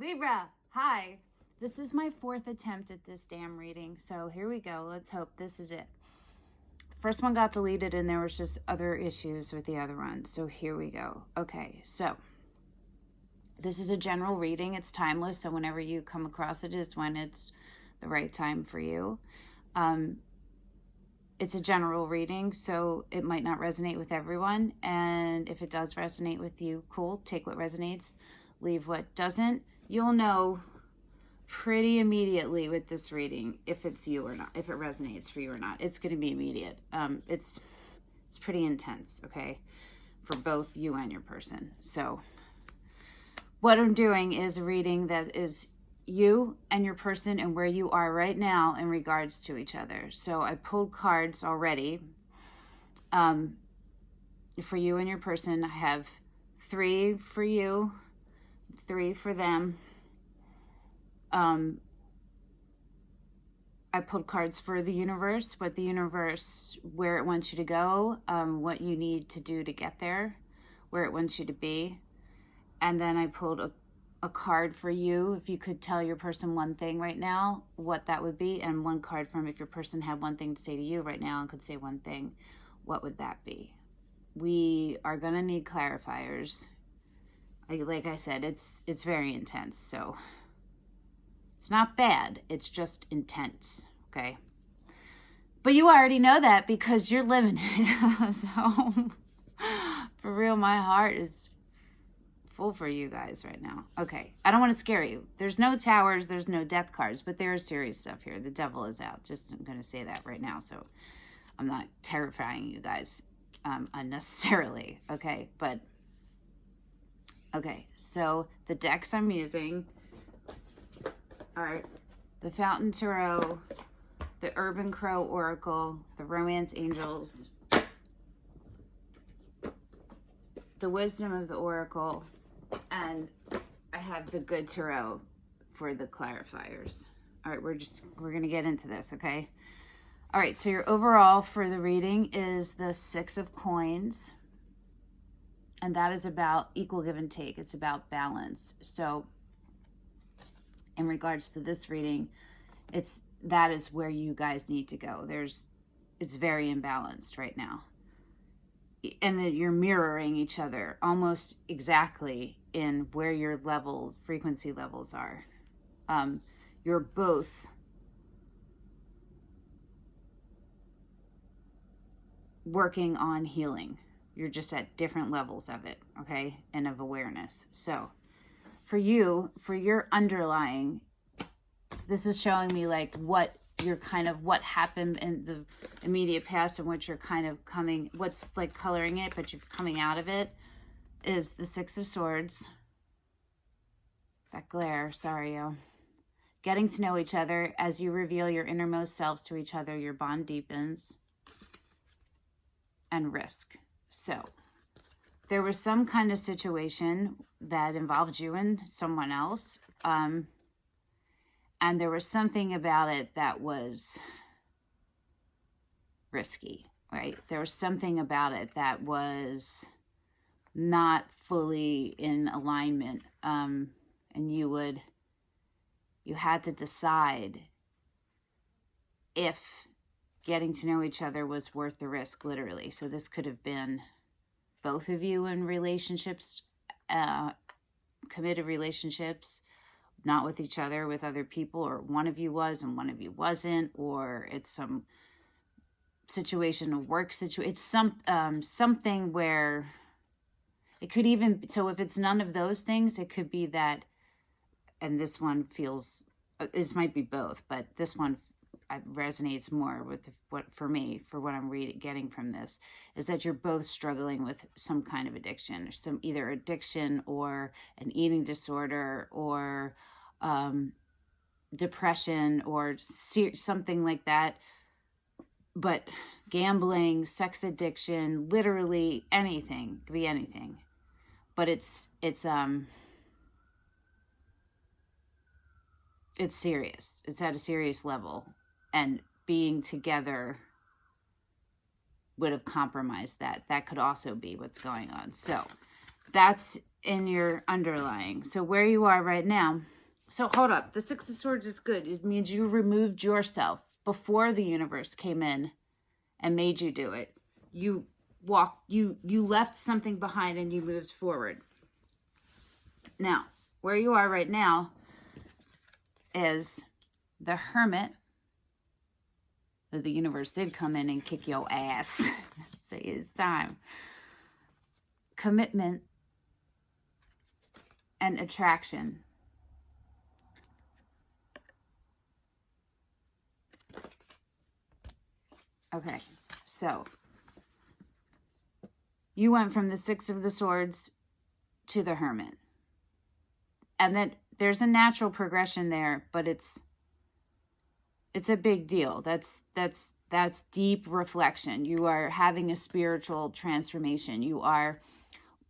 Libra, hi. This is my 4th attempt at this damn reading, so here we go. Let's hope this is it. The first one got deleted and there was just other issues with the other one, so here we go. Okay, so this is a general reading. It's timeless, so whenever you come across it is when it's the right time for you. It's a general reading, so it might not resonate with everyone, and if it does resonate with you, cool. Take what resonates, leave what doesn't. You'll know pretty immediately with this reading if it's you or not, if it resonates for you or not. It's going to be immediate. It's pretty intense, okay, for both you and your person. So what I'm doing is a reading that is you and your person and where you are right now in regards to each other. So I pulled cards already. For you and your person, I have 3 for you, 3 for them. I pulled cards for the universe, where it wants you to go, what you need to do to get there, where it wants you to be. And then I pulled a card for you, if you could tell your person one thing right now, what that would be, and one card from if your person had one thing to say to you right now and could say one thing, what would that be? We are going to need clarifiers. Like I said, it's very intense, so it's not bad, it's just intense, okay? But you already know that because you're living it. So for real, my heart is full for you guys right now. Okay, I don't want to scare you. There's no towers, there's no death cards, but there is serious stuff here. The devil is out. Just, I'm going to say that right now, so I'm not terrifying you guys unnecessarily, okay? But, okay, so the decks I'm using are the Fountain Tarot, the Urban Crow Oracle, the Romance Angels, the Wisdom of the Oracle, and I have the Good Tarot for the clarifiers. All right, we're going to get into this, okay? All right, so your overall for the reading is the 6 of Coins, and that is about equal give and take. It's about balance. So in regards to this reading, that is where you guys need to go. It's very imbalanced right now. And that you're mirroring each other almost exactly in where your frequency levels are. You're both working on healing. You're just at different levels of it, okay, and of awareness. So for you, for your underlying, this is showing me like what happened in the immediate past and what you're kind of what's like coloring it, but you're coming out of it, is the 6 of Swords. That glare, sorry, yo. Getting to know each other. As you reveal your innermost selves to each other, your bond deepens. And risk. So, there was some kind of situation that involved you and someone else. And there was something about it that was risky, right? There was something about it that was not fully in alignment. And you had to decide if getting to know each other was worth the risk, literally. So this could have been both of you in relationships, committed relationships, not with each other, with other people, or one of you was and one of you wasn't, or it's some situation, a work situation. It's something where it could even, so if it's none of those things, it could be that, and this one feels, this might be both, but this one resonates more with what I'm getting from this, is that you're both struggling with some kind of addiction, either addiction or an eating disorder or depression or something like that. But gambling, sex addiction, literally anything, could be anything. But it's serious. It's at a serious level. And being together would have compromised that. That could also be what's going on. So that's in your underlying. So where you are right now, So hold up. The Six of Swords is good. It means you removed yourself before the universe came in and made you do it. You walked, you left something behind and you moved forward. Now, where you are right now is the Hermit. The universe did come in and kick your ass. So it's time. Commitment and attraction. Okay, so you went from the Six of the Swords to the Hermit. And then there's a natural progression there, but it's a big deal. That's deep reflection. You are having a spiritual transformation. You are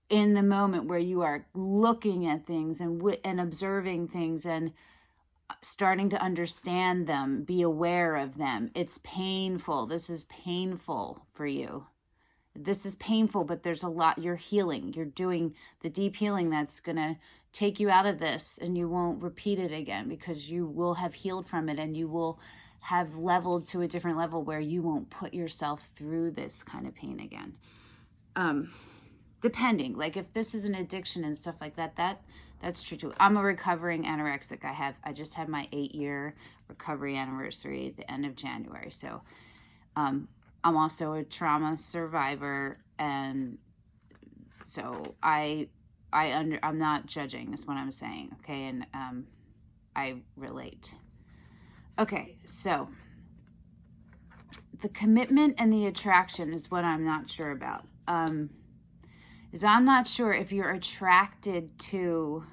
in the moment where you are looking at things and observing things and starting to understand them, be aware of them. It's painful. This is painful for you. This is painful, but there's a lot. You're healing. You're doing the deep healing that's going to take you out of this, and you won't repeat it again because you will have healed from it, and you will have leveled to a different level where you won't put yourself through this kind of pain again. Depending, like if this is an addiction and stuff like that, that's true too. I'm a recovering anorexic. I just had my 8-year recovery anniversary at the end of January. So, I'm also a trauma survivor, and so I'm not judging is what I'm saying. Okay. And, I relate. Okay. So the commitment and the attraction is what I'm not sure about. Is I'm not sure if you're attracted to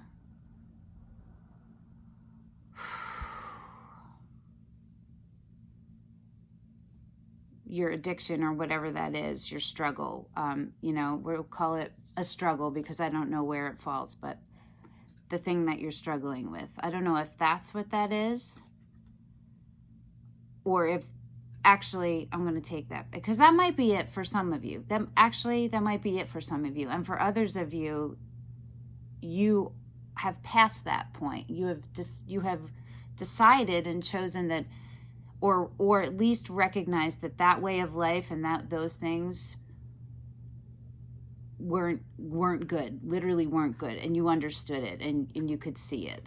your addiction or whatever that is, your struggle. We'll call it a struggle because I don't know where it falls, but the thing that you're struggling with. I don't know if that's what that is, or if actually I'm going to take that because that might be it for some of you. That might be it for some of you, and for others of you, you have passed that point. You have decided and chosen that, or at least recognized that way of life and those things weren't good, literally weren't good, and you understood it and you could see it.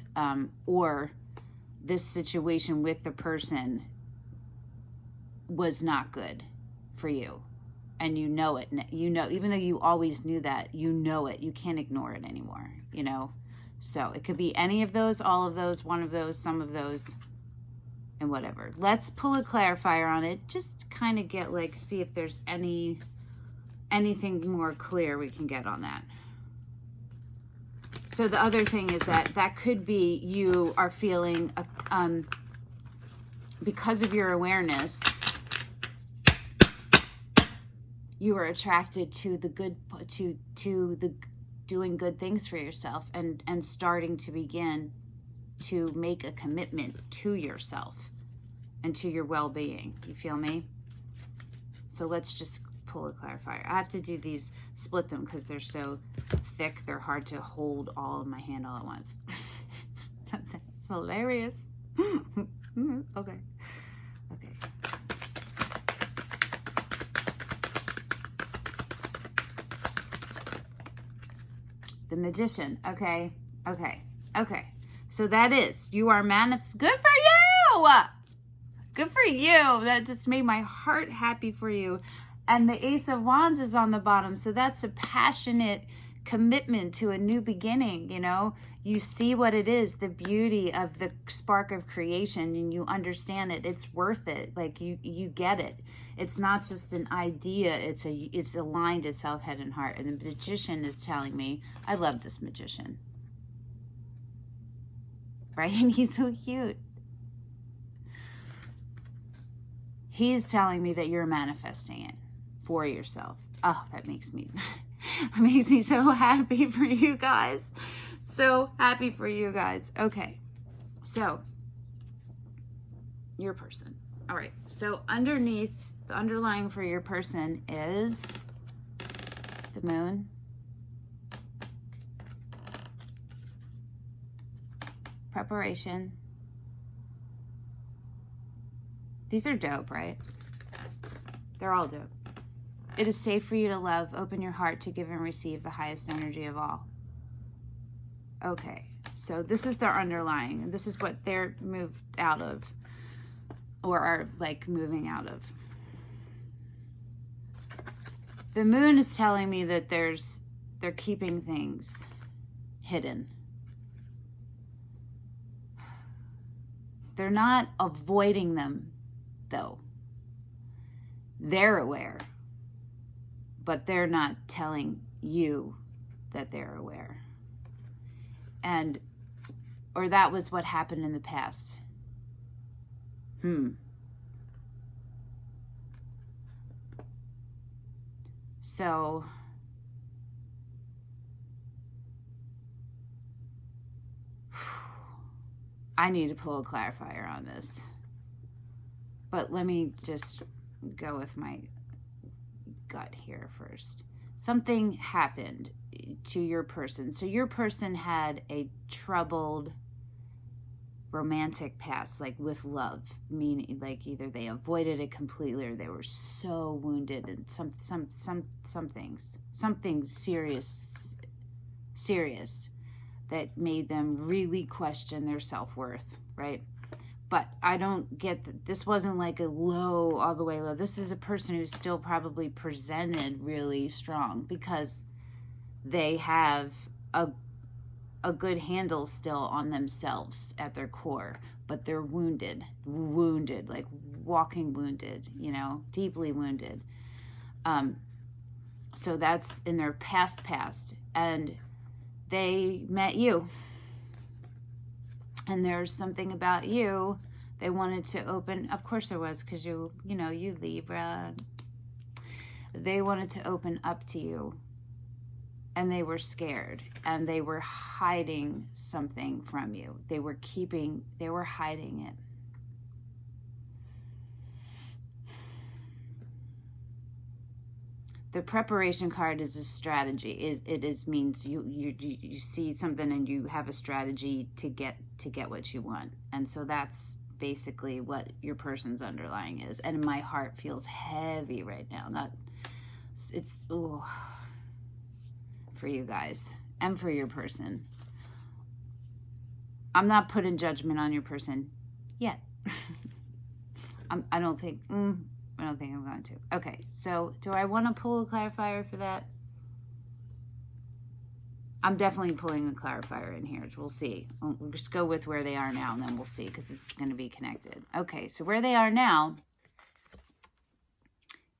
Or this situation with the person was not good for you, and you know it. Even though you always knew that, you know it. You can't ignore it anymore. So it could be any of those, all of those, one of those, some of those, and whatever. Let's pull a clarifier on it. Just kind of get see if there's anything more clear we can get on that. So the other thing is that could be you are feeling because of your awareness, you are attracted to the good, to the doing good things for yourself and starting to begin to make a commitment to yourself and to your well-being. You feel me? So let's just pull a clarifier. I have to do these, split them because they're so thick. They're hard to hold all in my hand all at once. That's hilarious. Okay. The Magician. Okay. So that is, you are good for you! Good for you. That just made my heart happy for you. And the Ace of Wands is on the bottom. So that's a passionate commitment to a new beginning. You see what it is, the beauty of the spark of creation, and you understand it. It's worth it. You get it. It's not just an idea. It's aligned itself, head and heart. And the Magician is telling me, I love this Magician. Right? And he's so cute. He's telling me that you're manifesting it for yourself. Oh, that makes me so happy for you guys. So happy for you guys. Okay. So, your person. All right. So, underneath, the underlying for your person is the Moon, preparation. These are dope, right? They're all dope. It is safe for you to love. Open your heart to give and receive the highest energy of all. Okay, so this is their underlying. This is what they're moved out of, or are like moving out of. The moon is telling me that they're keeping things hidden. They're not avoiding them, though. They're aware, but they're not telling you that they're aware. And, or that was what happened in the past. So, I need to pull a clarifier on this. But let me just go with my gut here first. Something happened to your person. So your person had a troubled romantic past, like with love, meaning like either they avoided it completely or they were so wounded and something serious that made them really question their self-worth, right? But I don't get that. This wasn't like a low, all the way low. This is a person who's still probably presented really strong because they have a good handle still on themselves at their core, but they're wounded, like walking wounded, you know, deeply wounded. So that's in their past, and they met you. And there's something about you they wanted to open. Of course there was, because you Libra. They wanted to open up to you. And they were scared. And they were hiding something from you. They were hiding it. The preparation card is a strategy. It means you see something and you have a strategy to get what you want. And so that's basically what your person's underlying is. And my heart feels heavy right now. For you guys and for your person. I'm not putting judgment on your person yet. I don't think I'm going to. Okay, so do I want to pull a clarifier for that? I'm definitely pulling a clarifier in here. We'll see. We'll just go with where they are now, and then we'll see, because it's going to be connected. Okay, so where they are now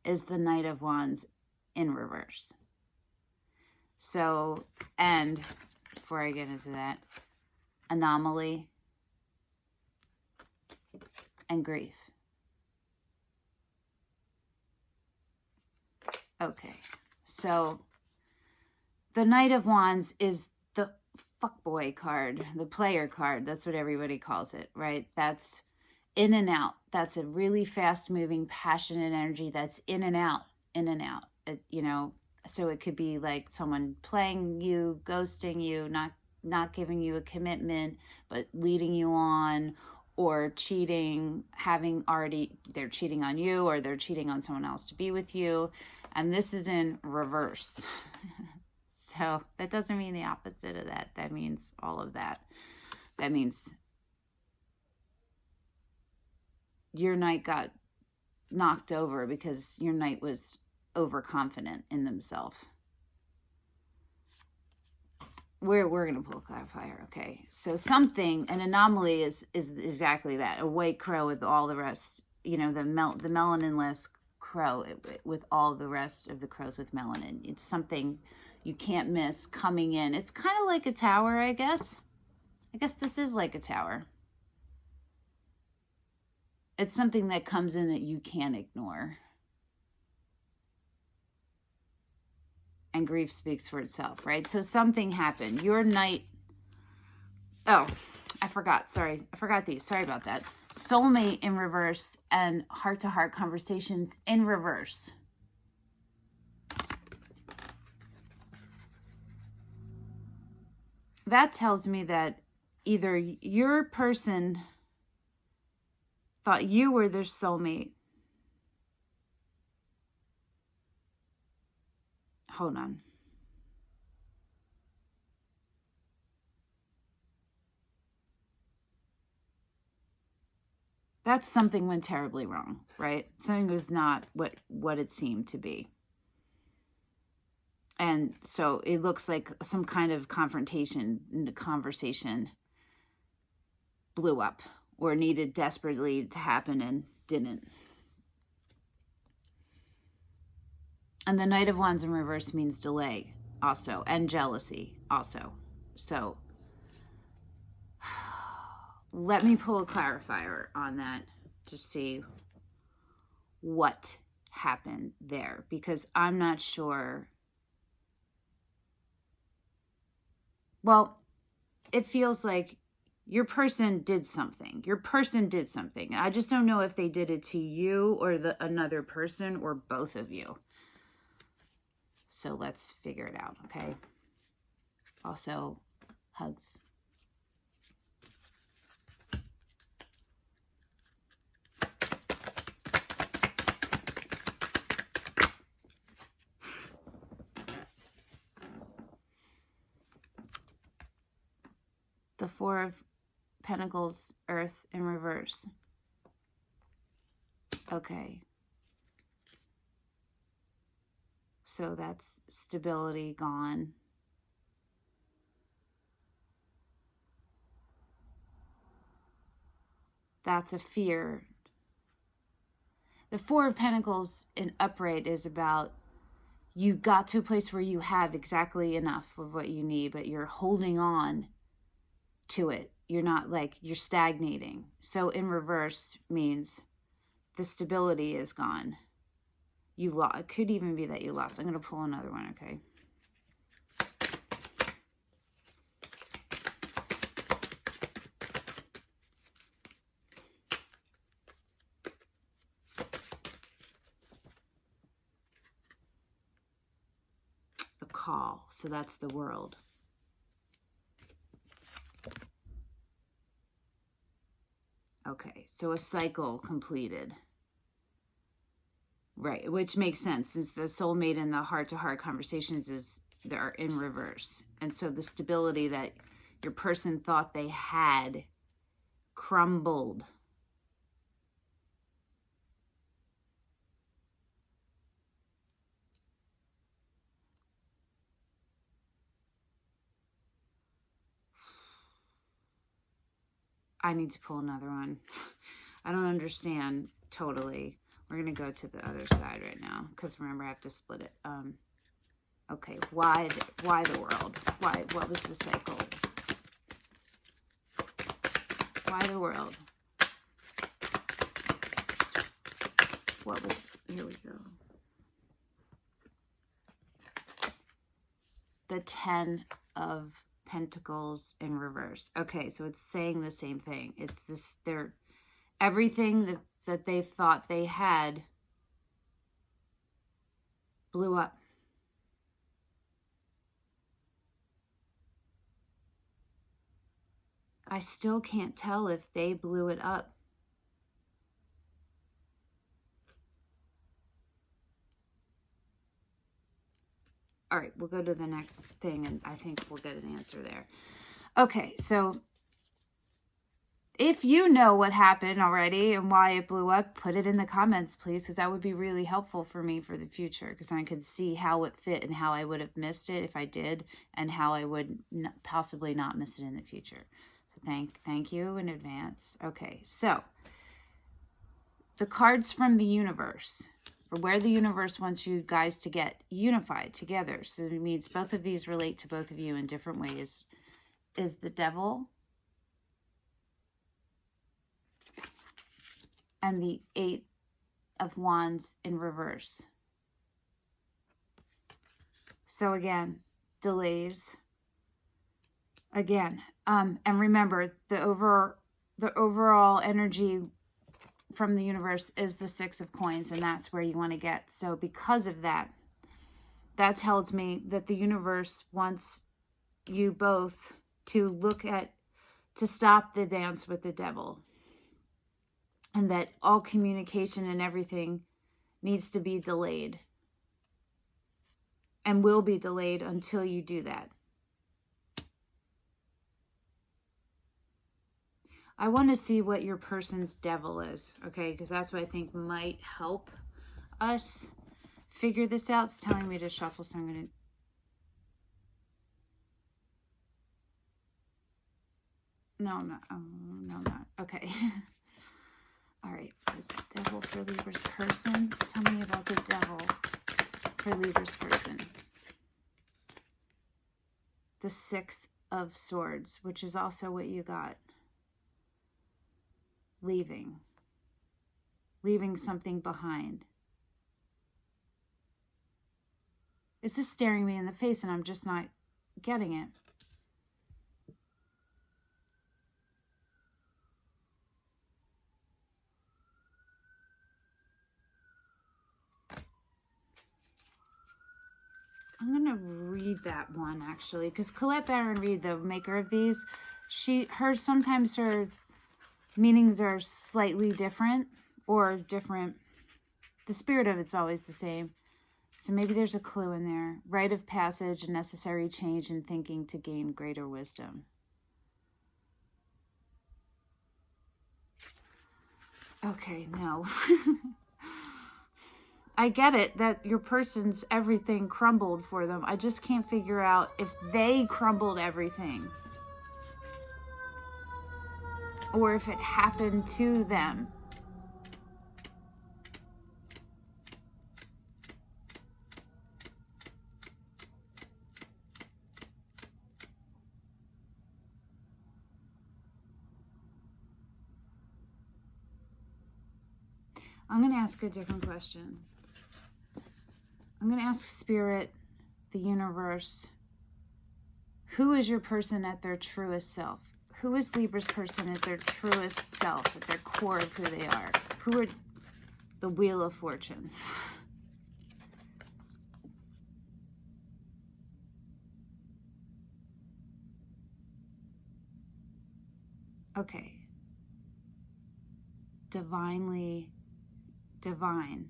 is the Knight of Wands in reverse. So, and before I get into that, anomaly and grief. Okay, so the Knight of Wands is the fuckboy card, the player card. That's what everybody calls it, right? That's in and out. That's a really fast-moving, passionate energy that's in and out, So it could be like someone playing you, ghosting you, not giving you a commitment, but leading you on, or cheating, they're cheating on you, or they're cheating on someone else to be with you. And this is in reverse. So that doesn't mean the opposite of that. That means all of that. That means your knight got knocked over because your knight was overconfident in themselves. We're going to pull a clarifier. Okay, so an anomaly is exactly that. A white crow with all the rest, the melanin-less crow with all the rest of the crows with melanin. It's something you can't miss coming in. It's kind of like a tower, I guess. I guess this is like a tower. It's something that comes in that you can't ignore. And grief speaks for itself, right? So something happened. Your knight... Oh, I forgot. Sorry. I forgot these. Sorry about that. Soulmate in reverse and heart-to-heart conversations in reverse. That tells me that either your person thought you were their soulmate. Hold on. That's something went terribly wrong, right? Something was not what it seemed to be. And so it looks like some kind of confrontation in the conversation blew up or needed desperately to happen and didn't. And the Knight of Wands in reverse means delay also, and jealousy also. So let me pull a clarifier on that to see what happened there, because I'm not sure. Well, it feels like your person did something. Your person did something. I just don't know if they did it to you or another person or both of you. So let's figure it out, okay? Also, hugs. The Four of Pentacles, Earth in reverse. Okay. So that's stability gone. That's a fear. The Four of Pentacles in upright is about you got to a place where you have exactly enough of what you need, but you're holding on to it. You're not like, you're stagnating. So in reverse means the stability is gone. You lost. It could even be that you lost. I'm going to pull another one, okay? The Call. So that's the World. Okay, so a cycle completed. Right, which makes sense since the soulmate and the heart-to-heart conversations they're in reverse. And so the stability that your person thought they had crumbled. I need to pull another one. I don't understand totally. We're going to go to the other side right now because remember I have to split it. Okay, why the world? Why? What was the cycle? Why the world? What was, here we go. The 10 of Pentacles in reverse. Okay, so it's saying the same thing. It's this, everything that they thought they had blew up. I still can't tell if they blew it up. All right, we'll go to the next thing, and I think we'll get an answer there. Okay, so if you know what happened already and why it blew up, put it in the comments, please, because that would be really helpful for me for the future, because I could see how it fit and how I would have missed it if I did, and how I would possibly not miss it in the future. So thank you in advance. Okay, so the cards from the universe, or where the universe wants you guys to get unified together. So it means both of these relate to both of you in different ways. Is the Devil and the 8 of Wands in reverse. So again, delays. Again, and remember the overall energy from the universe is the 6 of Coins, and that's where you want to get. So because of that, that tells me that the universe wants you both to look at to stop the dance with the devil, and that all communication and everything needs to be delayed and will be delayed until you do that. I want to see what your person's devil is, okay? Because that's what I think might help us figure this out. It's telling me to shuffle, so I'm going to... No, I'm not. Oh, no, I'm not. Okay. All right. Where's the devil for Libra's person? Tell me about the devil for Libra's person. The Six of Swords, which is also what you got. Leaving. Leaving something behind. It's just staring me in the face and I'm just not getting it. I'm going to read that one actually, because Colette Baron-Reid, the maker of these, sometimes her meanings are slightly different or different. The spirit of it's always the same. So maybe there's a clue in there. Rite of passage, a necessary change in thinking to gain greater wisdom. Okay, no. I get it that your person's everything crumbled for them. I just can't figure out if they crumbled everything or if it happened to them. I'm going to ask a different question. I'm going to ask Spirit, the universe, who is your person at their truest self? Who is Libra's person at their truest self, at their core of who they are? Who are the Wheel of Fortune? Okay. Divinely divine.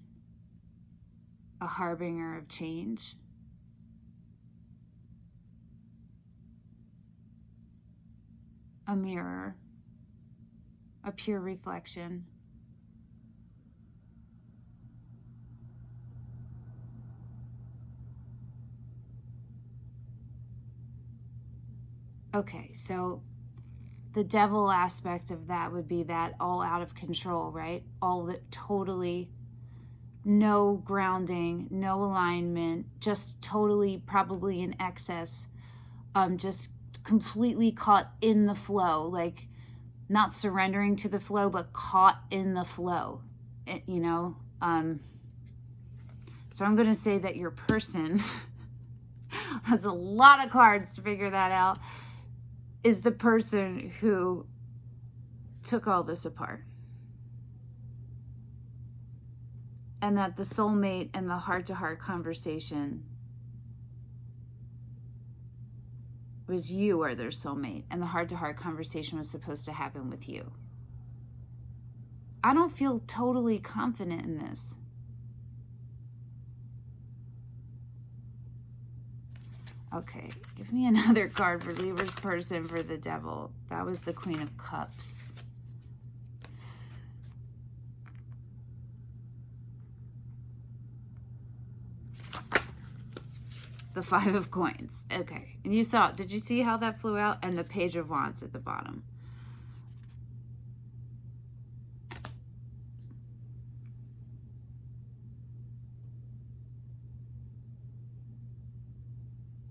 A harbinger of change. A mirror. A pure reflection. Okay, so the devil aspect of that would be that all out of control, right? All that totally no grounding, no alignment, just totally probably in excess, just completely caught in the flow, like not surrendering to the flow, but caught in the flow, you know? So I'm going to say that your person has a lot of cards to figure that out, is the person who took all this apart. And that the soulmate and the heart-to-heart conversation was you are their soulmate, and the heart-to-heart conversation was supposed to happen with you. I don't feel totally confident in this. Okay, give me another card for Libra's person for the devil. That was the Queen of Cups. The Five of Coins. Okay. And you saw, did you see how that flew out? And the Page of Wands at the bottom.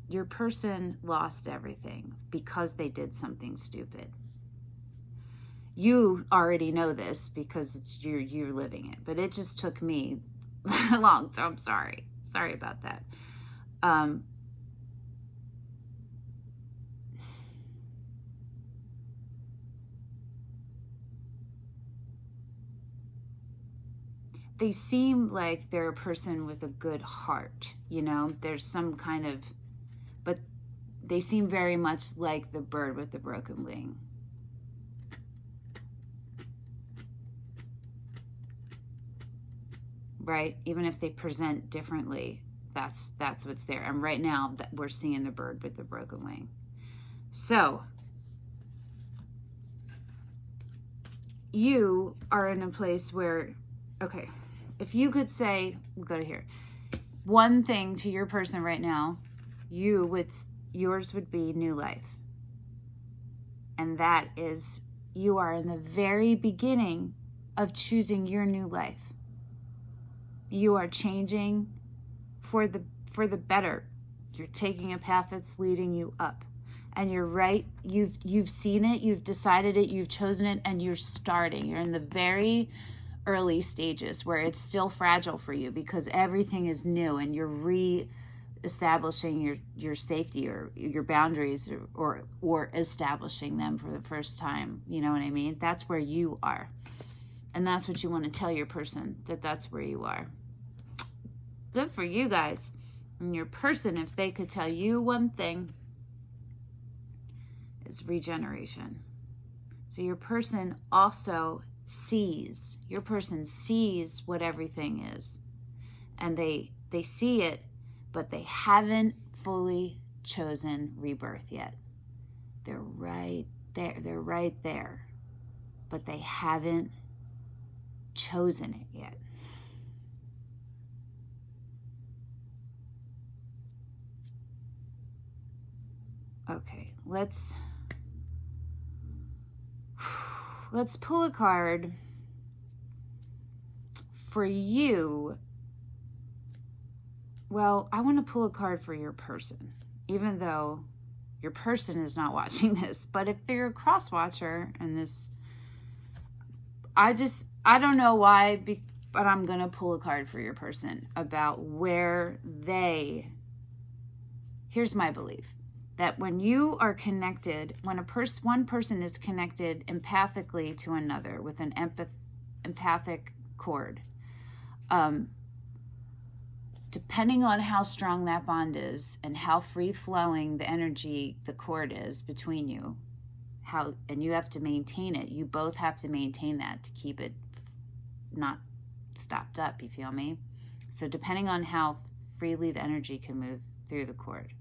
Your person lost everything because they did something stupid. You already know this because it's you're living it, but it just took me long, so I'm sorry. Sorry about that. They seem like they're a person with a good heart, you know, there's some kind of, but they seem very much like the bird with the broken wing. right? Even if they present differently, that's what's there. And right now that we're seeing the bird with the broken wing. So you are in a place where, okay, if you could say, we'll go to here, one thing to your person right now, yours would be new life. And that is, you are in the very beginning of choosing your new life. You are changing for the better. You're taking a path that's leading you up. And you're right, you've seen it, you've decided it, you've chosen it, and you're starting. You're in the very early stages where it's still fragile for you because everything is new and you're re-establishing your safety or your boundaries or establishing them for the first time. You know what I mean? That's where you are. And that's what you want to tell your person, that's where you are. Good for you guys. And your person, if they could tell you one thing, is regeneration. So your person also sees. Your person sees what everything is. And they see it, but they haven't fully chosen rebirth yet. They're right there. They're right there. But they haven't chosen it yet. Okay, let's pull a card for you. Well, I want to pull a card for your person, even though your person is not watching this. But if they're a cross watcher and this, I don't know why, but I'm going to pull a card for your person about where here's my belief. That when you are connected, when one person is connected empathically to another with an empathic cord, depending on how strong that bond is and how free-flowing the energy, the cord is between you, and you have to maintain it. You both have to maintain that to keep it not stopped up, you feel me? So depending on how freely the energy can move through the cord.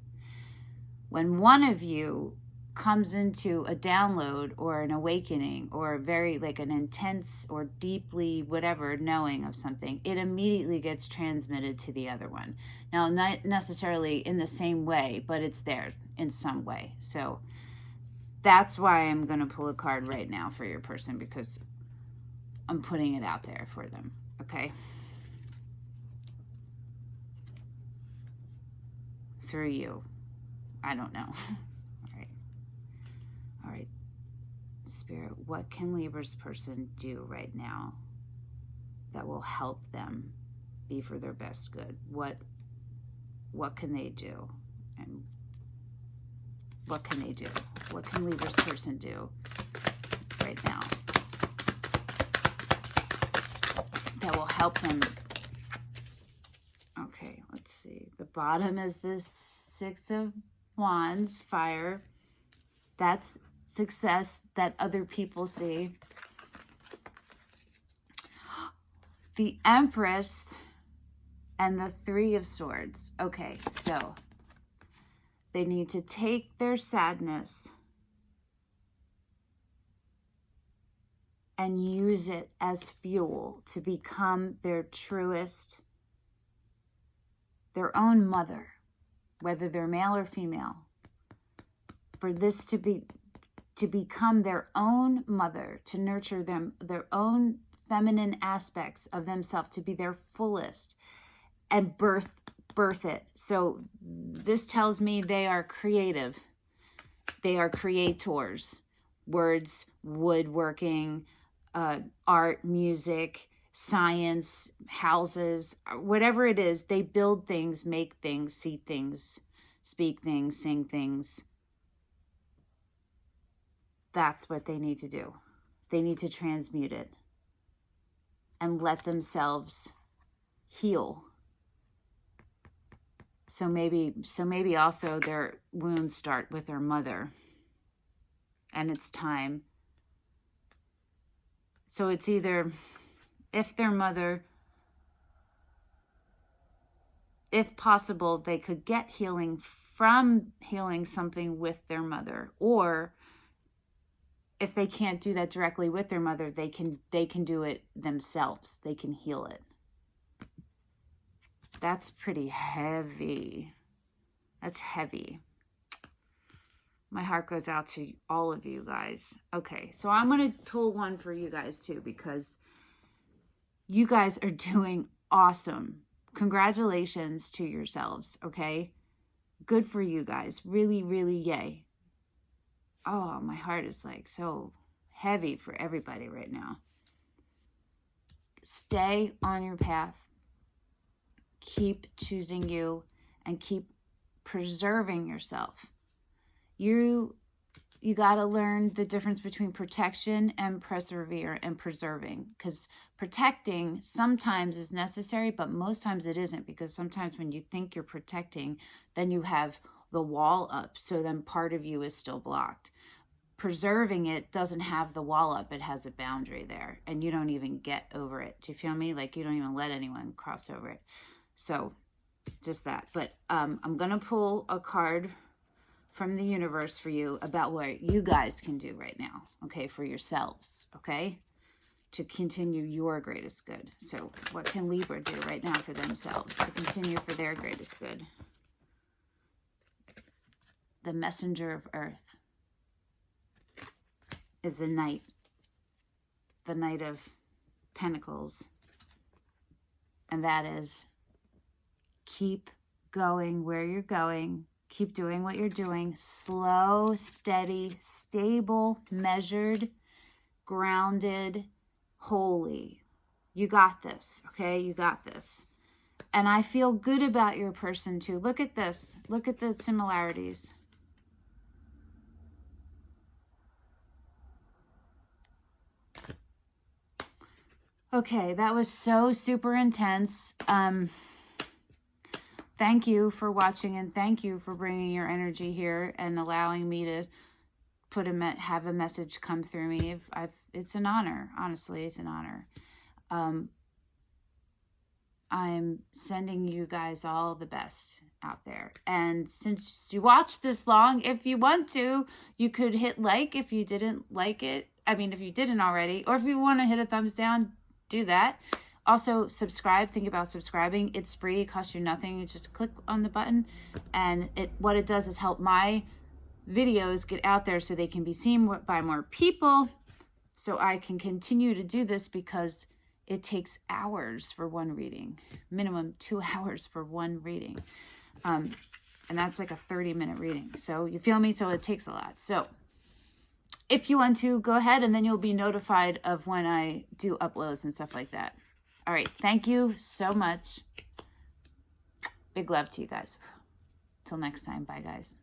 When one of you comes into a download or an awakening or very like an intense or deeply whatever knowing of something, it immediately gets transmitted to the other one. Now, not necessarily in the same way, but it's there in some way. So that's why I'm going to pull a card right now for your person, because I'm putting it out there for them. Okay? Through you. I don't know. All right. Spirit, what can Libra's person do right now that will help them be for their best good? What can they do? And what can they do? What can Libra's person do right now that will help them? Okay, let's see. The bottom is this Six of Wands, fire. That's success that other people see. The Empress and the Three of Swords. Okay, so they need to take their sadness and use it as fuel to become their truest, their own mother, whether they're male or female. For this to become their own mother, to nurture them, their own feminine aspects of themselves, to be their fullest, and birth it. So this tells me they are creative. They are creators. Words, woodworking, art, music, science, houses, whatever it is, they build things, make things, see things, speak things, sing things. That's what they need to do. They need to transmute it and let themselves heal. So maybe also their wounds start with their mother, and it's time. So it's either if their mother if possible, they could get healing from healing something with their mother, or if they can't do that directly with their mother, they can do it themselves. They can heal it. That's pretty heavy. That's heavy. My heart goes out to all of you guys. Okay, so I'm going to pull one for you guys too, because you guys are doing awesome. Congratulations to yourselves, okay? Good for you guys. Really, really yay. Oh, my heart is like so heavy for everybody right now. Stay on your path. Keep choosing you and keep preserving yourself. You got to learn the difference between protection and persevere and preserving, because protecting sometimes is necessary, but most times it isn't, because sometimes when you think you're protecting, then you have the wall up, so then part of you is still blocked. Preserving it doesn't have the wall up, it has a boundary there, and you don't even get over it. Do you feel me? Like, you don't even let anyone cross over it. So just that. But I'm gonna pull a card from the universe for you about what you guys can do right now, okay, for yourselves, okay, to continue your greatest good. So what can Libra do right now for themselves to continue for their greatest good? The messenger of earth is the Knight of Pentacles, and that is keep going where you're going, keep doing what you're doing, slow, steady, stable, measured, grounded, holy. You got this, okay? You got this. And I feel good about your person too. Look at this. Look at the similarities. Okay, that was so super intense. Thank you for watching, and thank you for bringing your energy here and allowing me to have a message come through me. It's an honor. Honestly, it's an honor. I'm sending you guys all the best out there. And since you watched this long, if you want to, you could hit like if you didn't like it. I mean, if you didn't already, or if you want to hit a thumbs down, do that. Also, subscribe. Think about subscribing. It's free. It costs you nothing. You just click on the button, and what it does is help my videos get out there so they can be seen by more people, so I can continue to do this, because it takes hours for one reading, minimum 2 hours for one reading, and that's like a 30-minute reading. So you feel me? So it takes a lot. So if you want to, go ahead, and then you'll be notified of when I do uploads and stuff like that. All right. Thank you so much. Big love to you guys. Till next time. Bye, guys.